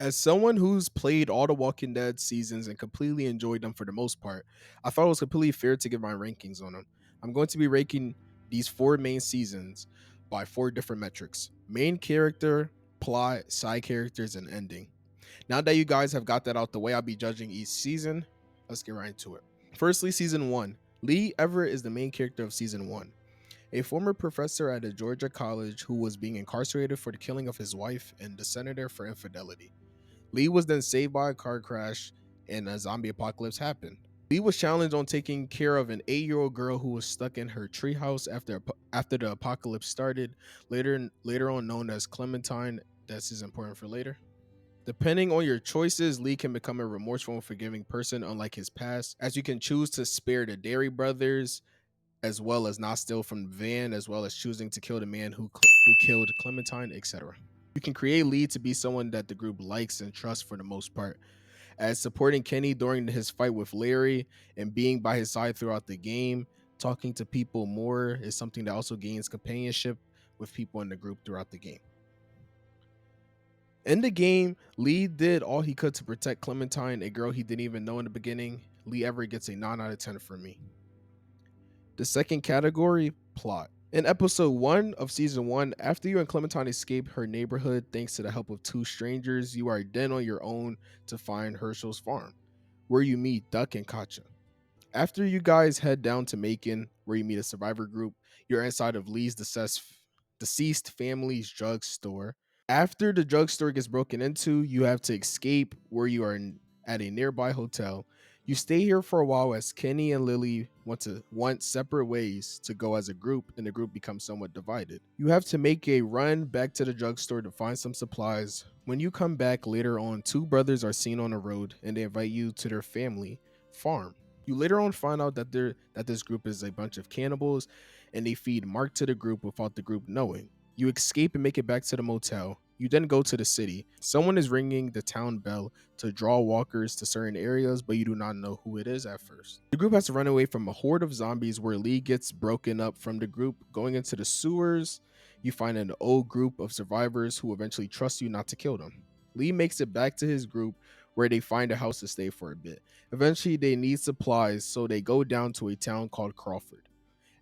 As someone who's played all the Walking Dead seasons and completely enjoyed them for the most part, I thought it was completely fair to give my rankings on them. I'm going to be ranking these four main seasons by four different metrics: main character, plot, side characters, and ending. Now that you guys have got that out the way, I'll be judging each season. Let's get right into it. Firstly, season one. Lee Everett is the main character of season one, a former professor at a Georgia college who was being incarcerated for the killing of his wife and the senator for infidelity. Lee was then saved by a car crash and a zombie apocalypse happened. Lee was challenged on taking care of an 8-year-old girl who was stuck in her treehouse after the apocalypse started, later on known as Clementine. This is important for later. Depending on your choices, Lee can become a remorseful and forgiving person, unlike his past, as you can choose to spare the Dairy brothers, as well as not steal from the van, as well as choosing to kill the man who killed Clementine, etc. You can create Lee to be someone that the group likes and trusts for the most part, as supporting Kenny during his fight with Larry and being by his side throughout the game. Talking to people more is something that also gains companionship with people in the group throughout the game. In the game, Lee did all he could to protect Clementine, a girl he didn't even know in the beginning. Lee Everett gets a 9 out of 10 for me. The second category, plot. In episode 1 of season 1, after you and Clementine escape her neighborhood thanks to the help of two strangers, you are then on your own to find Herschel's farm, where you meet Duck and Katja. After you guys head down to Macon, where you meet a survivor group, you're inside of Lee's deceased family's drugstore. After the drugstore gets broken into, you have to escape, where you are at a nearby hotel. You stay here for a while as Kenny and Lily want separate ways to go as a group, and the group becomes somewhat divided. You have to make a run back to the drugstore to find some supplies. When you come back later on, two brothers are seen on the road and they invite you to their family farm. You later on find out that this group is a bunch of cannibals and they feed Mark to the group without the group knowing. You escape and make it back to the motel. You then go to the city. Someone is ringing the town bell to draw walkers to certain areas, but you do not know who it is at first. The group has to run away from a horde of zombies, where Lee gets broken up from the group. Going into the sewers, you find an old group of survivors who eventually trust you not to kill them. Lee makes it back to his group, where they find a house to stay for a bit. Eventually, they need supplies, so they go down to a town called Crawford.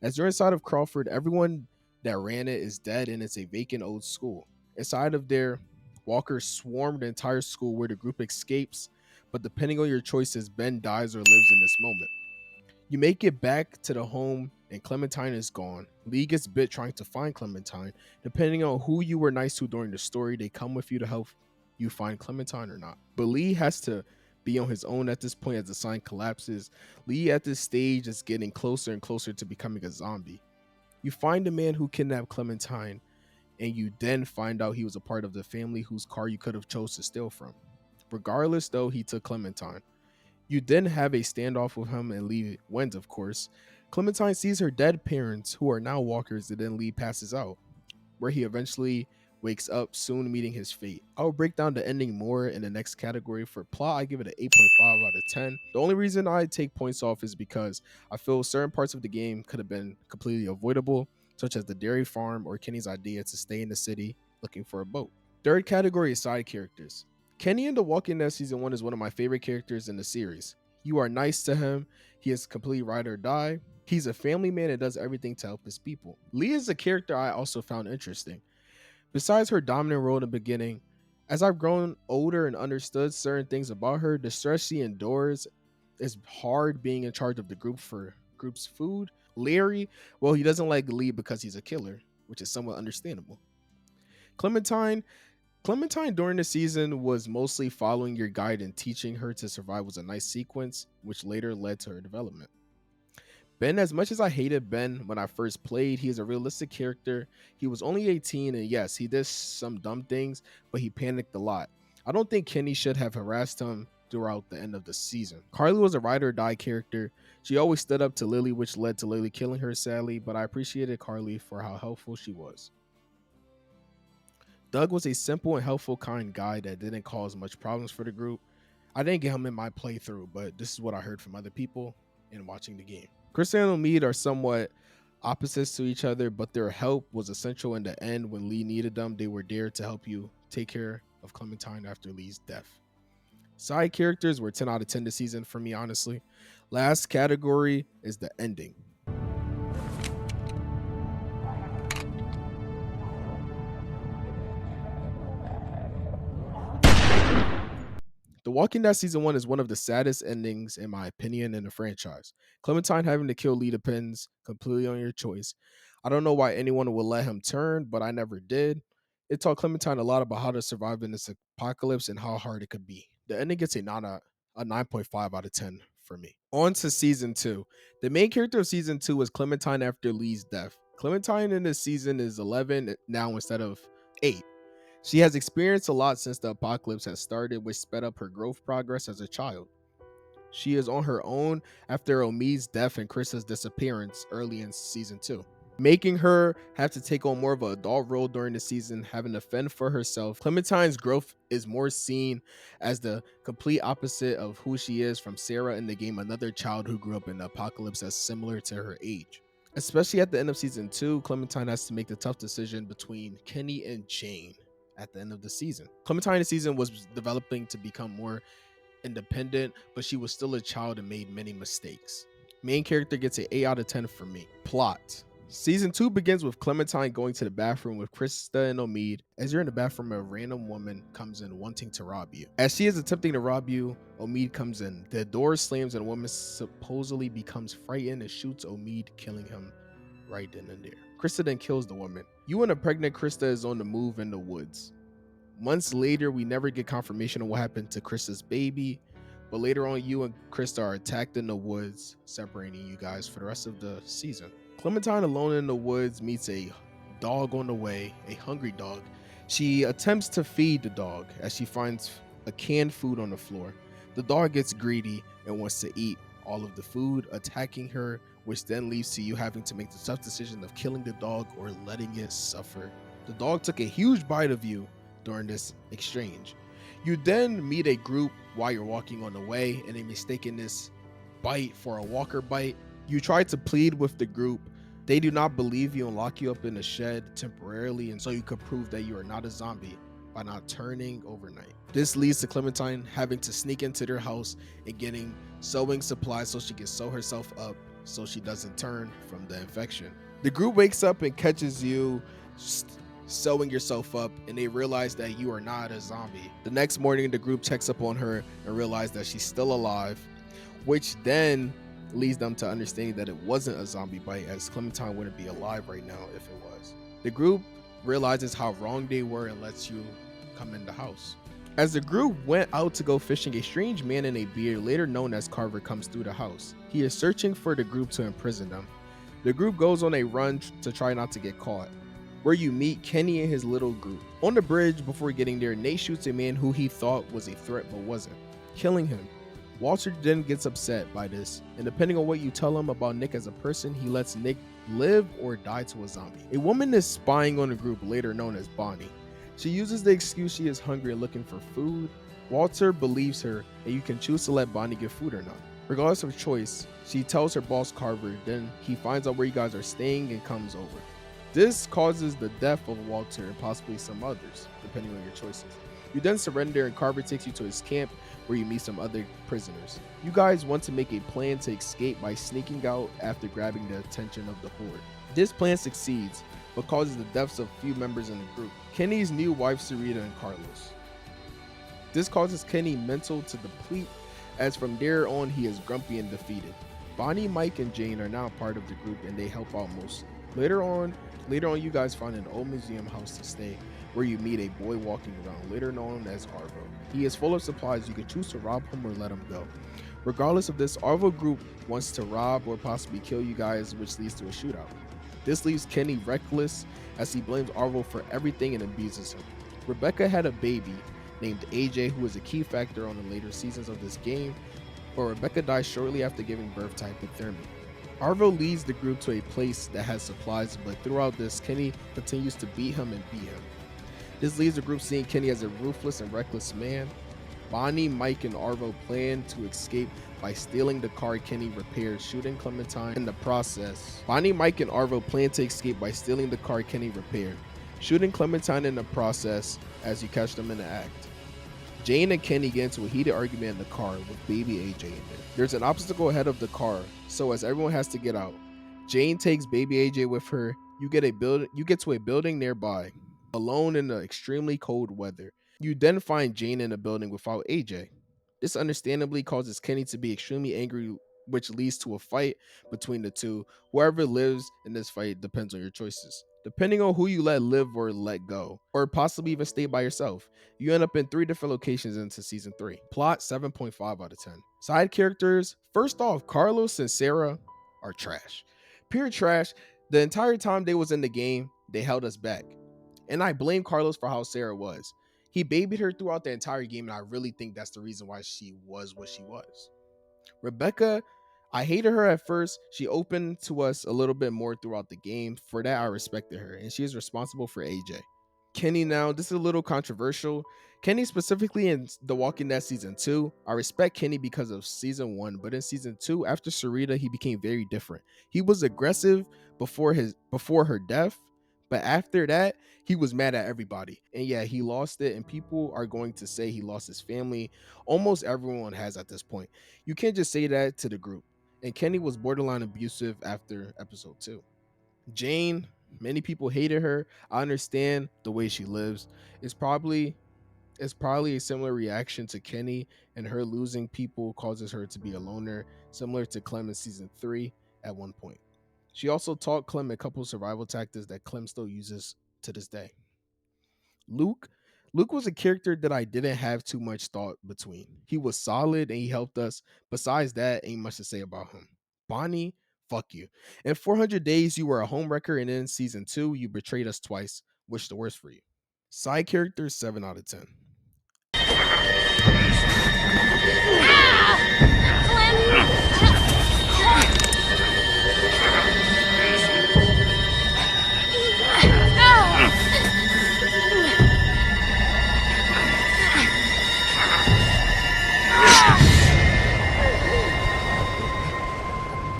As you're inside of Crawford, everyone that ran it is dead and it's a vacant old school. Inside of there, walkers swarm the entire school, where the group escapes, but depending on your choices, Ben dies or lives in this moment. You make it back to the home and Clementine is gone. Lee gets bit trying to find Clementine. Depending on who you were nice to during the story, they come with you to help you find Clementine or not. But Lee has to be on his own at this point as the sign collapses. Lee at this stage is getting closer and closer to becoming a zombie. You find the man who kidnapped Clementine, and you then find out he was a part of the family whose car you could have chose to steal from. Regardless, though, he took Clementine. You then have a standoff with him and Lee wins, of course. Clementine sees her dead parents, who are now walkers, and then Lee passes out, where he eventually wakes up, soon meeting his fate. I'll break down the ending more in the next category. For plot, I give it an 8.5 out of 10. The only reason I take points off is because I feel certain parts of the game could have been completely avoidable, such as the dairy farm or Kenny's idea to stay in the city looking for a boat. Third category is side characters. Kenny in The Walking Dead season 1 is one of my favorite characters in the series. You are nice to him. He is complete ride or die. He's a family man and does everything to help his people. Lee is a character I also found interesting. Besides her dominant role in the beginning, as I've grown older and understood certain things about her, the stress she endures is hard, being in charge of the group's food. Larry, well, he doesn't like Lee because he's a killer, which is somewhat understandable. Clementine, Clementine during the season was mostly following your guide and teaching her to survive was a nice sequence, which later led to her development. Ben, as much as I hated Ben when I first played, he is a realistic character. He was only 18, and yes, he did some dumb things, but he panicked a lot. I don't think Kenny should have harassed him throughout the end of the season. Carly was a ride or die character. She always stood up to Lily, which led to Lily killing her sadly, but I appreciated Carly for how helpful she was. Doug was a simple and helpful, kind guy that didn't cause much problems for the group. I didn't get him in my playthrough, but this is what I heard from other people in watching the game. Kristen and Mead are somewhat opposites to each other, but their help was essential in the end. When Lee needed them, they were there to help you take care of Clementine after Lee's death. Side characters were 10 out of 10 this season for me, honestly. Last category is the ending. The Walking Dead season 1 is one of the saddest endings, in my opinion, in the franchise. Clementine having to kill Lee depends completely on your choice. I don't know why anyone would let him turn, but I never did. It taught Clementine a lot about how to survive in this apocalypse and how hard it could be. The ending gets a 9.5 out of 10 for me. On to season 2. The main character of season 2 was Clementine after Lee's death. Clementine in this season is 11 now instead of 8. She has experienced a lot since the apocalypse has started, which sped up her growth progress as a child. She is on her own after Omid's death and Krista's disappearance early in season 2, making her have to take on more of an adult role during the season, having to fend for herself. Clementine's growth is more seen as the complete opposite of who she is from Sarah in the game, another child who grew up in the apocalypse as similar to her age. Especially at the end of season 2, Clementine has to make the tough decision between Kenny and Jane at the end of the season. Clementine's season was developing to become more independent, but she was still a child and made many mistakes. Main character gets an 8 out of 10 for me. Plot. Season 2 begins with Clementine going to the bathroom with Krista and Omid. As you're in the bathroom, a random woman comes in wanting to rob you. As she is attempting to rob you, Omid comes in. The door slams and a woman supposedly becomes frightened and shoots Omid, killing him right then and there. Krista then kills the woman. You and a pregnant Krista is on the move in the woods. Months later, we never get confirmation of what happened to Krista's baby, but later on, you and Krista are attacked in the woods, separating you guys for the rest of the season. Clementine, alone in the woods, meets a dog on the way, a hungry dog. She attempts to feed the dog as she finds a canned food on the floor. The dog gets greedy and wants to eat all of the food, attacking her, which then leads to you having to make the tough decision of killing the dog or letting it suffer. The dog took a huge bite of you during this exchange. You then meet a group while you're walking on the way, and they mistaken this bite for a walker bite. You try to plead with the group. They do not believe you and lock you up in a shed temporarily, and so you could prove that you are not a zombie by not turning overnight. This leads to Clementine having to sneak into their house and getting sewing supplies so she can sew herself up so she doesn't turn from the infection. The group wakes up and catches you sewing yourself up, and they realize that you are not a zombie. The next morning, the group checks up on her and realizes that she's still alive, which then leads them to understanding that it wasn't a zombie bite, as Clementine wouldn't be alive right now if it was. The group realizes how wrong they were and lets you come in the house. As the group went out to go fishing, a strange man in a beard, later known as Carver, comes through the house. He is searching for the group to imprison them. The group goes on a run to try not to get caught, where you meet Kenny and his little group. On the bridge, before getting there, Nate shoots a man who he thought was a threat but wasn't, killing him. Walter then gets upset by this, and depending on what you tell him about Nick as a person, he lets Nick live or die to a zombie. A woman is spying on the group, later known as Bonnie. She uses the excuse she is hungry and looking for food. Walter believes her, and you can choose to let Bonnie get food or not. Regardless of choice, she tells her boss Carver, then he finds out where you guys are staying and comes over. This causes the death of Walter and possibly some others, depending on your choices. You then surrender and Carver takes you to his camp where you meet some other prisoners. You guys want to make a plan to escape by sneaking out after grabbing the attention of the horde. This plan succeeds, but causes the deaths of few members in the group. Kenny's new wife Sarita and Carlos. This causes Kenny mental to deplete, as from there on he is grumpy and defeated. Bonnie, Mike, and Jane are now part of the group and they help out mostly. Later on, you guys find an old museum house to stay, where you meet a boy walking around, later known as Arvo. He is full of supplies. You can choose to rob him or let him go. Regardless of this, Arvo group wants to rob or possibly kill you guys, which leads to a shootout. This leaves Kenny reckless as he blames Arvo for everything and abuses him. Rebecca had a baby named AJ, who is a key factor on the later seasons of this game, but Rebecca dies shortly after giving birth to hypothermia. Arvo leads the group to a place that has supplies, but throughout this, Kenny continues to beat him and beat him. This leaves the group seeing Kenny as a ruthless and reckless man. Bonnie, Mike, and Arvo plan to escape by stealing the car Kenny repaired, shooting Clementine in the process. shooting Clementine in the process as you catch them in the act. Jane and Kenny get into a heated argument in the car with baby AJ in there. There's an obstacle ahead of the car, so as everyone has to get out, Jane takes baby AJ with her. You get to a building nearby, alone in the extremely cold weather. You then find Jane in a building without AJ. This understandably causes Kenny to be extremely angry, which leads to a fight between the two. Whoever lives in this fight depends on your choices. Depending on who you let live or let go, or possibly even stay by yourself, you end up in 3 different locations into season 3. Plot 7.5 out of 10. Side characters, first off, Carlos and Sarah are trash. Pure trash. The entire time they was in the game, they held us back. And I blame Carlos for how Sarah was. He babied her throughout the entire game, and I really think that's the reason why she was what she was. Rebecca, I hated her at first. She opened to us a little bit more throughout the game. For that, I respected her, and she is responsible for AJ. Kenny, now, this is a little controversial. Kenny, specifically in The Walking Dead Season 2, I respect Kenny because of Season 1, but in Season 2, after Sarita, he became very different. He was aggressive before her death, but after that, he was mad at everybody. And yeah, he lost it, and people are going to say he lost his family. Almost everyone has at this point. You can't just say that to the group. And Kenny was borderline abusive after episode 2. Jane, many people hated her. I understand the way she lives. It's probably a similar reaction to Kenny, and her losing people causes her to be a loner, similar to Clem in season 3 at one point. She also taught Clem a couple survival tactics that Clem still uses to this day. Luke. Luke was a character that I didn't have too much thought between. He was solid and he helped us. Besides that, ain't much to say about him. Bonnie, fuck you. In 400 days, you were a homewrecker, and in season 2, you betrayed us twice. Wish the worst for you. Side characters, 7 out of 10.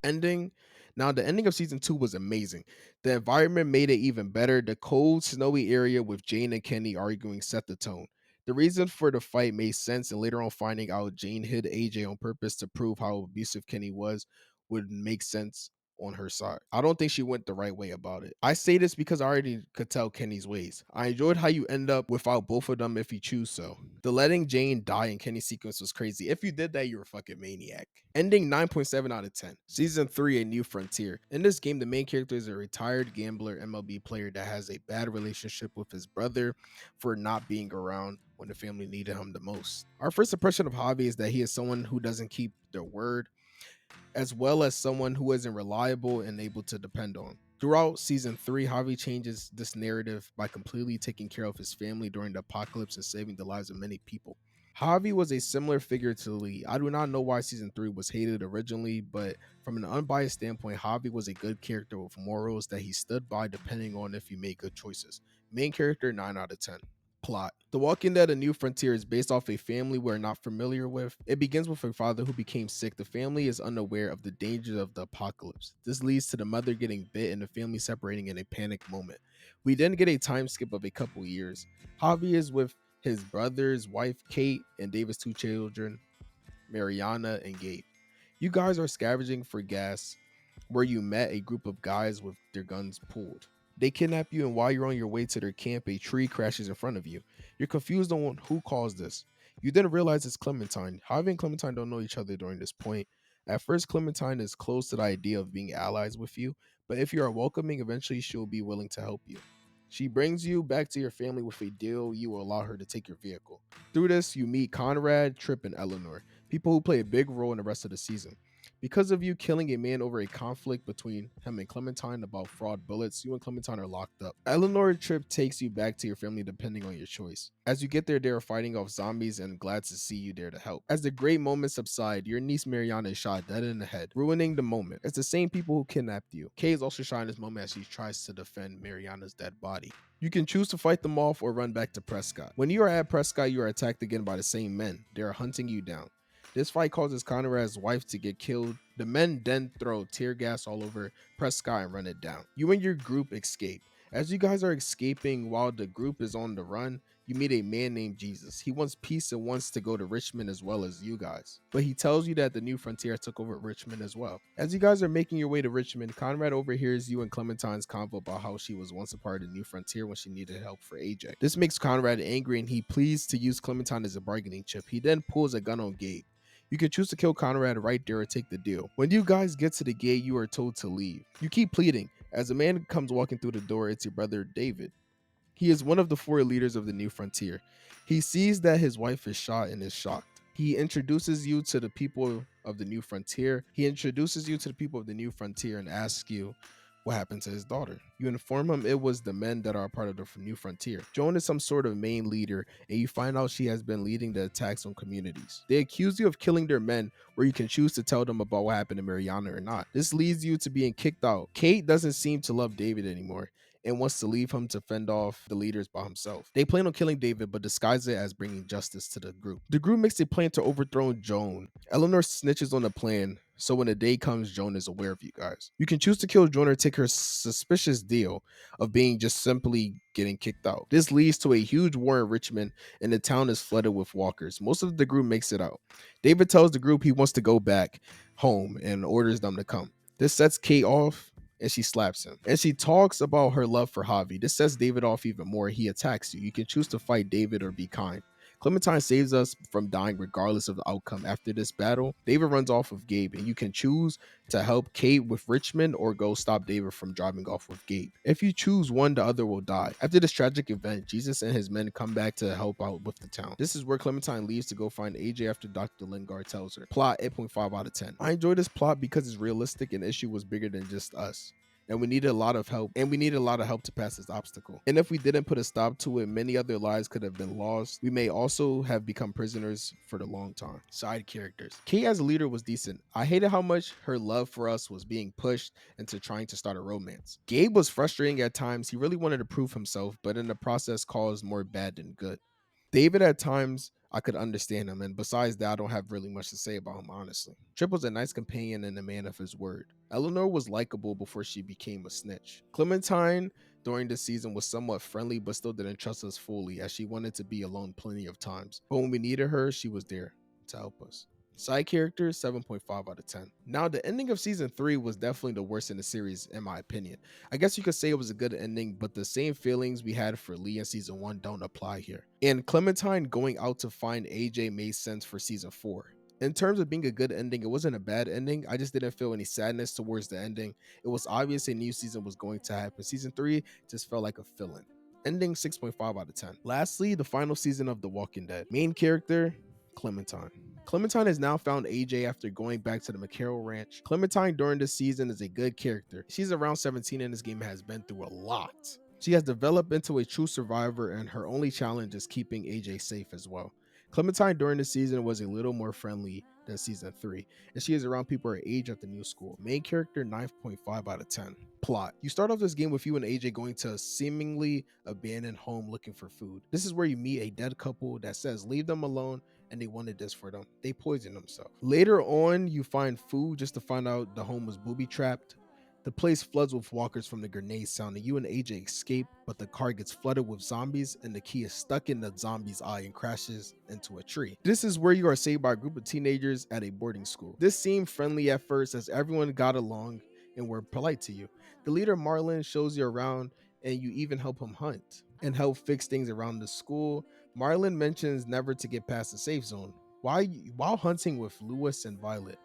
Ending. Now, the ending of season 2 was amazing. The environment made it even better. The cold, snowy area with Jane and Kenny arguing set the tone. The reason for the fight made sense, and later on finding out Jane hid AJ on purpose to prove how abusive Kenny was would make sense on her side. I don't think she went the right way about it. I say this because I already could tell Kenny's ways. I enjoyed how you end up without both of them if you choose so. The letting Jane die in Kenny's sequence was crazy. If you did that, you're a fucking maniac. Ending 9.7 out of 10. Season 3, A New Frontier. In this game, the main character is a retired gambler MLB player that has a bad relationship with his brother for not being around when the family needed him the most. Our first impression of Javi is that he is someone who doesn't keep their word, as well as someone who isn't reliable and able to depend on. Throughout season 3, Javi changes this narrative by completely taking care of his family during the apocalypse and saving the lives of many people. Javi was a similar figure to Lee. I do not know why season 3 was hated originally, but from an unbiased standpoint, Javi was a good character with morals that he stood by depending on if you made good choices. Main character, 9 out of 10. Plot. The Walking Dead: A New Frontier is based off a family we're not familiar with. It begins with a father who became sick. The family is unaware of the dangers of the apocalypse. This leads to the mother getting bit and the family separating in a panic moment. We then get a time skip of a couple years. Javi is with his brother's wife, Kate, and David's 2 children, Mariana and Gabe. You guys are scavenging for gas where you met a group of guys with their guns pulled. They kidnap you, and while you're on your way to their camp, a tree crashes in front of you. You're confused on who caused this. You then realize it's Clementine. Javi and Clementine don't know each other during this point. At first, Clementine is close to the idea of being allies with you, but if you are welcoming, eventually she'll be willing to help you. She brings you back to your family with a deal. You will allow her to take your vehicle. Through this, you meet Conrad, Trip, and Eleanor, people who play a big role in the rest of the season. Because of you killing a man over a conflict between him and Clementine about fraud bullets, you and Clementine are locked up. Eleanor Trip takes you back to your family depending on your choice. As you get there, they are fighting off zombies and glad to see you there to help. As the great moments subside, your niece Mariana is shot dead in the head, ruining the moment. It's the same people who kidnapped you. Kay is also shot in this moment as she tries to defend Mariana's dead body. You can choose to fight them off or run back to Prescott. When you are at Prescott, you are attacked again by the same men. They are hunting you down. This fight causes Conrad's wife to get killed. The men then throw tear gas all over Prescott and run it down. You and your group escape. As you guys are escaping while the group is on the run, you meet a man named Jesus. He wants peace and wants to go to Richmond as well as you guys. But he tells you that the New Frontier took over Richmond as well. As you guys are making your way to Richmond, Conrad overhears you and Clementine's convo about how she was once a part of the New Frontier when she needed help for AJ. This makes Conrad angry and he pleads to use Clementine as a bargaining chip. He then pulls a gun on Gabe. You can choose to kill Conrad right there or take the deal. When you guys get to the gate, you are told to leave. You keep pleading. As a man comes walking through the door, it's your brother David. He is one of the 4 leaders of the New Frontier. He sees that his wife is shot and is shocked. He introduces you to the people of the New Frontier. And asks you what happened to his daughter. You inform him it was the men that are a part of the New Frontier. Joan is some sort of main leader, and you find out she has been leading the attacks on communities. They accuse you of killing their men, where you can choose to tell them about what happened to Mariana or not. This leads you to being kicked out. Kate doesn't seem to love David anymore and wants to leave him to fend off the leaders by himself. They plan on killing David, but disguise it as bringing justice to the group. The group makes a plan to overthrow Joan. Eleanor snitches on the plan, so when the day comes, Joan is aware of you guys. You can choose to kill Joan or take her suspicious deal of being just simply getting kicked out. This leads to a huge war in Richmond, and the town is flooded with walkers. Most of the group makes it out. David tells the group he wants to go back home and orders them to come. This sets Kate off, and she slaps him. And she talks about her love for Javi. This sets David off even more. He attacks you. You can choose to fight David or be kind. Clementine saves us from dying regardless of the outcome. After this battle, David runs off with Gabe, and you can choose to help Kate with Richmond or go stop David from driving off with Gabe. If you choose one, the other will die. After this tragic event, Jesus and his men come back to help out with the town. This is where Clementine leaves to go find AJ after Dr. Lingard tells her. Plot 8.5 out of 10. I enjoy this plot because it's realistic and the issue was bigger than just us. And we needed a lot of help to pass this obstacle. And if we didn't put a stop to it, many other lives could have been lost. We may also have become prisoners for the long time. Side characters. Kate as a leader was decent. I hated how much her love for us was being pushed into trying to start a romance. Gabe was frustrating at times. He really wanted to prove himself, but in the process caused more bad than good. David at times, I could understand him, and besides that, I don't have really much to say about him, honestly. Trip was a nice companion and a man of his word. Eleanor was likable before she became a snitch. Clementine, during this season, was somewhat friendly, but still didn't trust us fully, as she wanted to be alone plenty of times. But when we needed her, she was there to help us. Side characters, 7.5 out of 10. Now, the ending of season 3 was definitely the worst in the series, in my opinion. I guess you could say it was a good ending, but the same feelings we had for Lee in season 1 don't apply here. And Clementine going out to find AJ made sense for season 4. In terms of being a good ending, it wasn't a bad ending. I just didn't feel any sadness towards the ending. It was obvious a new season was going to happen. Season 3 just felt like a fill-in. Ending 6.5 out of 10. Lastly, the final season of The Walking Dead. Main character, Clementine. Clementine has now found AJ after going back to the McCarroll Ranch. Clementine during this season is a good character. She's around 17 in this game and has been through a lot. She has developed into a true survivor, and her only challenge is keeping AJ safe as well. Clementine during this season was a little more friendly than season 3, and she is around people her age at the new school. Main character, 9.5 out of 10. Plot. You start off this game with you and AJ going to a seemingly abandoned home looking for food. This is where you meet a dead couple that says leave them alone, and they wanted this for them. They poisoned themselves. Later on, you find food just to find out the home was booby trapped. The place floods with walkers from the grenade sound, and you and AJ escape, but the car gets flooded with zombies, and the key is stuck in the zombie's eye and crashes into a tree. This is where you are saved by a group of teenagers at a boarding school. This seemed friendly at first, as everyone got along and were polite to you. The leader, Marlon, shows you around, and you even help him hunt and help fix things around the school. Marlon mentions never to get past the safe zone. While hunting with Lewis and Violet,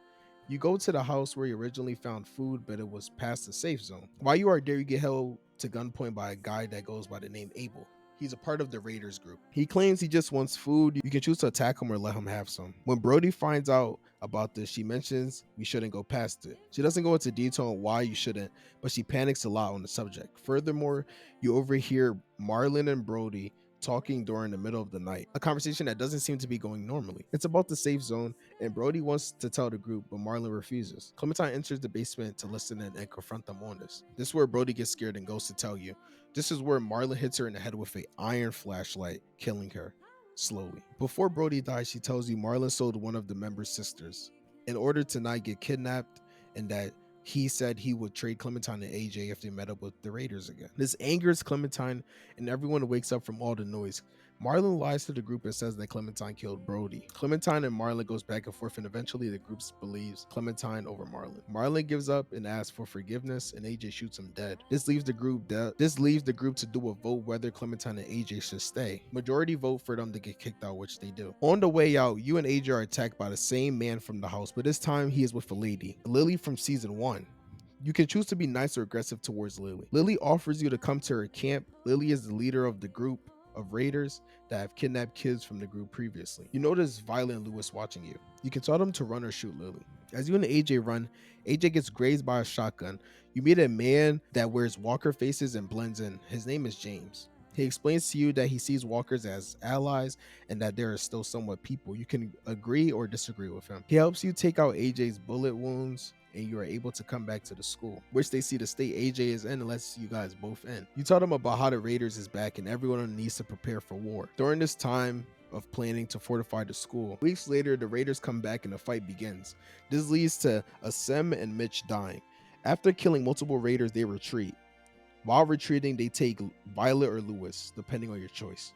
you go to the house where you originally found food, but it was past the safe zone. While you are there, you get held to gunpoint by a guy that goes by the name Abel. He's a part of the Raiders group. He claims he just wants food. You can choose to attack him or let him have some. When Brody finds out about this, she mentions we shouldn't go past it. She doesn't go into detail on why you shouldn't, but she panics a lot on the subject. Furthermore, you overhear Marlon and Brody talking during the middle of the night, a conversation that doesn't seem to be going normally. It's about the safe zone, and Brody wants to tell the group, but Marlon refuses. Clementine enters the basement to listen in and confront them on this. This is where Brody gets scared and goes to tell you. This is where Marlon hits her in the head with an iron flashlight, killing her slowly. Before Brody dies, she tells you Marlon sold one of the members' sisters in order to not get kidnapped, and that He said he would trade Clementine and AJ if they met up with the Raiders again. This angers Clementine, and everyone wakes up from all the noise. Marlon lies to the group and says that Clementine killed Brody. Clementine and Marlon goes back and forth, and eventually the group believes Clementine over Marlon. Marlon gives up and asks for forgiveness, and AJ shoots him dead. This leaves the group to do a vote whether Clementine and AJ should stay. Majority vote for them to get kicked out, which they do. On the way out, you and AJ are attacked by the same man from the house, but this time he is with a lady, Lily from season 1. You can choose to be nice or aggressive towards Lily. Lily offers you to come to her camp. Lily is the leader of the group of raiders that have kidnapped kids from the group previously. You notice Violet and Lewis watching you. You can tell them to run or shoot Lily. As you and AJ run, AJ gets grazed by a shotgun. You meet a man that wears walker faces and blends in. His name is James. He explains to you that he sees walkers as allies and that there are still somewhat people. You can agree or disagree with him. He helps you take out AJ's bullet wounds, and you are able to come back to the school, which they see the state AJ is in and lets you guys both in. You tell them about how the Raiders is back and everyone needs to prepare for war. During this time of planning to fortify the school, weeks later, the Raiders come back and the fight begins. This leads to Asim and Mitch dying. After killing multiple Raiders, they retreat. While retreating, they take Violet or Lewis, depending on your choice,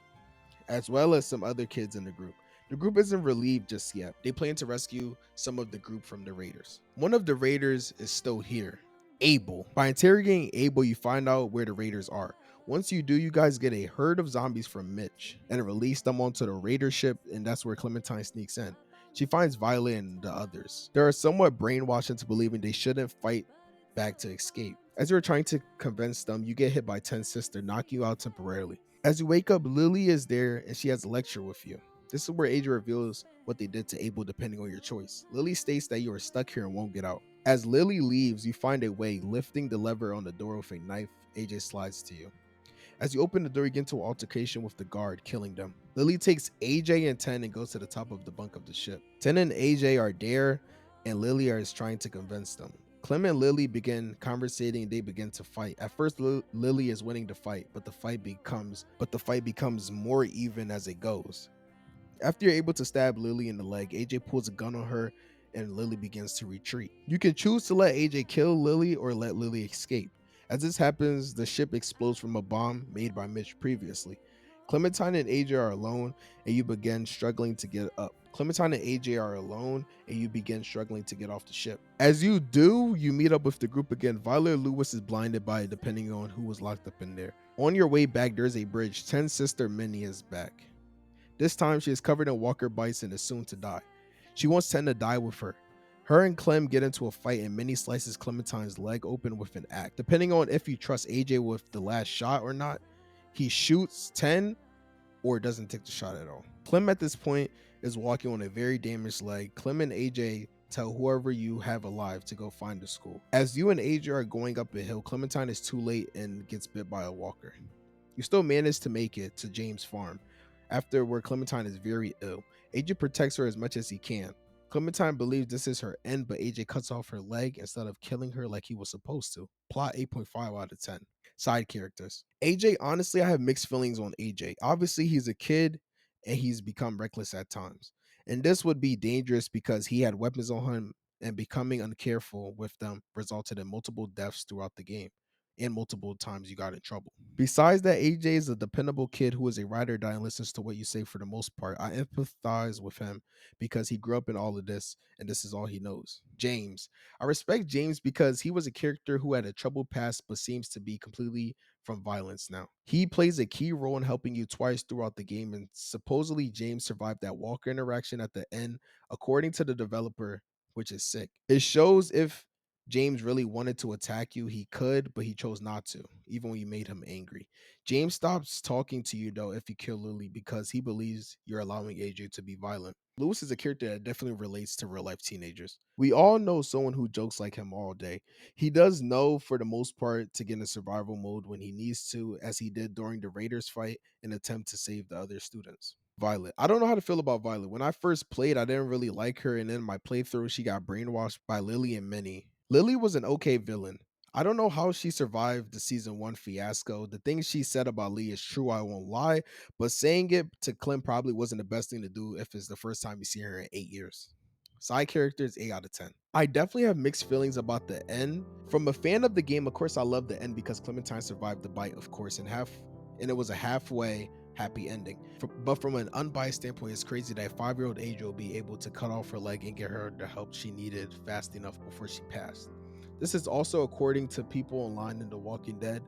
as well as some other kids in the group. The group isn't relieved just yet. They plan to rescue some of the group from the Raiders. One of the Raiders is still here, Abel. By interrogating Abel, you find out where the Raiders are. Once you do, you guys get a herd of zombies from Mitch and release them onto the Raider ship, and that's where Clementine sneaks in. She finds Violet and the others. They are somewhat brainwashed into believing they shouldn't fight back to escape. As you're trying to convince them, you get hit by Ten's sister, knocking you out temporarily. As you wake up, Lily is there and she has a lecture with you. This is where AJ reveals what they did to Abel depending on your choice. Lily states that you are stuck here and won't get out. As Lily leaves, you find a way, lifting the lever on the door with a knife. AJ slides to you. As you open the door, you get into an altercation with the guard, killing them. Lily takes AJ and Ten and goes to the top of the bunk of the ship. Ten and AJ are there, and Lily is trying to convince them. Clem and Lily begin conversating and they begin to fight. At first, Lily is winning the fight, but the fight becomes more even as it goes. After you're able to stab Lily in the leg, AJ pulls a gun on her and Lily begins to retreat. You can choose to let AJ kill Lily or let Lily escape. As this happens, the ship explodes from a bomb made by Mitch previously. Clementine and AJ are alone and you begin struggling to get up. Clementine and AJ are alone and you begin struggling to get off the ship. As you do, you meet up with the group again. Violet or Lewis is blinded by it depending on who was locked up in there. On your way back, there's a bridge. Ten's sister Minnie is back. This time she is covered in walker bites and is soon to die. She wants Ten to die with her. Her and Clem get into a fight and Minnie slices Clementine's leg open with an axe. Depending on if you trust AJ with the last shot or not, he shoots Ten or doesn't take the shot at all. Clem at this point is walking on a very damaged leg. Clem and AJ tell whoever you have alive to go find the school. As you and AJ are going up a hill, Clementine is too late and gets bit by a walker. You still manage to make it to James' farm, after where Clementine is very ill. AJ protects her as much as he can. Clementine believes this is her end, but AJ cuts off her leg instead of killing her like he was supposed to. Plot 8.5 out of 10. Side characters. AJ, honestly, I have mixed feelings on AJ. Obviously, he's a kid and he's become reckless at times. And this would be dangerous because he had weapons on him, and becoming uncareful with them resulted in multiple deaths throughout the game. And multiple times you got in trouble. Besides that, AJ is a dependable kid who is a ride or die and listens to what you say for the most part. I empathize with him because he grew up in all of this and this is all he knows. James. I respect James because he was a character who had a troubled past but seems to be completely from violence now. He plays a key role in helping you twice throughout the game, and supposedly James survived that Walker interaction at the end, according to the developer, which is sick. It shows if James really wanted to attack you, he could, but he chose not to, even when you made him angry. James stops talking to you though if you kill Lily because he believes you're allowing AJ to be violent. Lewis is a character that definitely relates to real life teenagers. We all know someone who jokes like him all day. He does know for the most part to get in survival mode when he needs to, as he did during the Raiders fight in attempt to save the other students. Violet. I don't know how to feel about Violet. When I first played, I didn't really like her, and in my playthrough, she got brainwashed by Lily and Minnie. Lily was an okay villain. I don't know how she survived the season 1 fiasco. The things she said about Lee is true, I won't lie, but saying it to Clem probably wasn't the best thing to do if it's the first time you see her in 8 years. Side characters, 8 out of 10. I definitely have mixed feelings about the end. From a fan of the game, of course, I love the end because Clementine survived the bite, of course, and it was a halfway happy ending. But from an unbiased standpoint, it's crazy that 5-year-old Angel will be able to cut off her leg and get her the help she needed fast enough before she passed. This is also according to people online in The Walking Dead.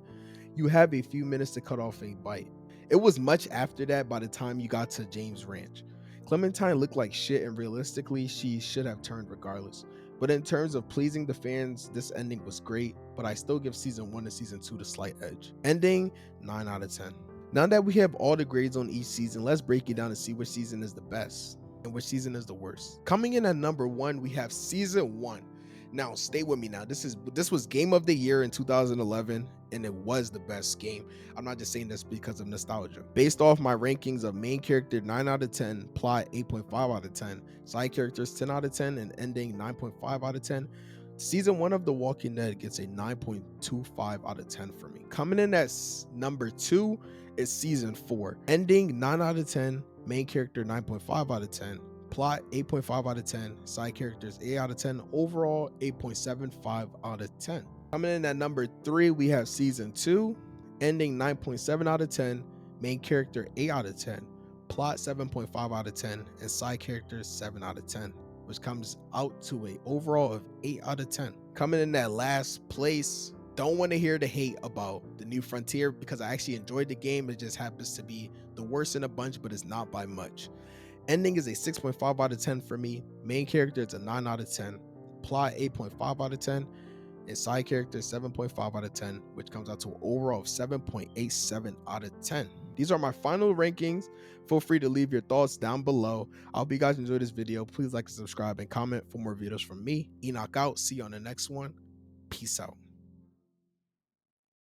You have a few minutes to cut off a bite. It was much after that by the time you got to James Ranch. Clementine looked like shit, and realistically, she should have turned regardless. But in terms of pleasing the fans, this ending was great, but I still give season 1 and season 2 the slight edge. Ending, 9 out of 10. Now that we have all the grades on each season, let's break it down and see which season is the best and which season is the worst. Coming in at number 1, we have season 1. Now, stay with me now. This was game of the year in 2011, and it was the best game. I'm not just saying this because of nostalgia. Based off my rankings of main character 9 out of 10, plot 8.5 out of 10, side characters 10 out of 10, and ending 9.5 out of 10, season 1 of The Walking Dead gets a 9.25 out of 10 for me. Coming in at number 2 is season 4, ending 9 out of 10, main character 9.5 out of 10, plot 8.5 out of 10, side characters 8 out of 10, overall 8.75 out of 10. Coming in at number 3, we have season 2, ending 9.7 out of 10, main character 8 out of 10, plot 7.5 out of 10, and side characters 7 out of 10, which comes out to a overall of 8 out of 10. Coming in at last place, don't want to hear the hate about The New Frontier because I actually enjoyed the game. It just happens to be the worst in a bunch, but it's not by much. Ending is a 6.5 out of 10 for me. Main character, it's a 9 out of 10. Plot, 8.5 out of 10. And side character, 7.5 out of 10, which comes out to an overall of 7.87 out of 10. These are my final rankings. Feel free to leave your thoughts down below. I hope you guys enjoyed this video. Please like and subscribe and comment for more videos from me. Enoch out. See you on the next one. Peace out.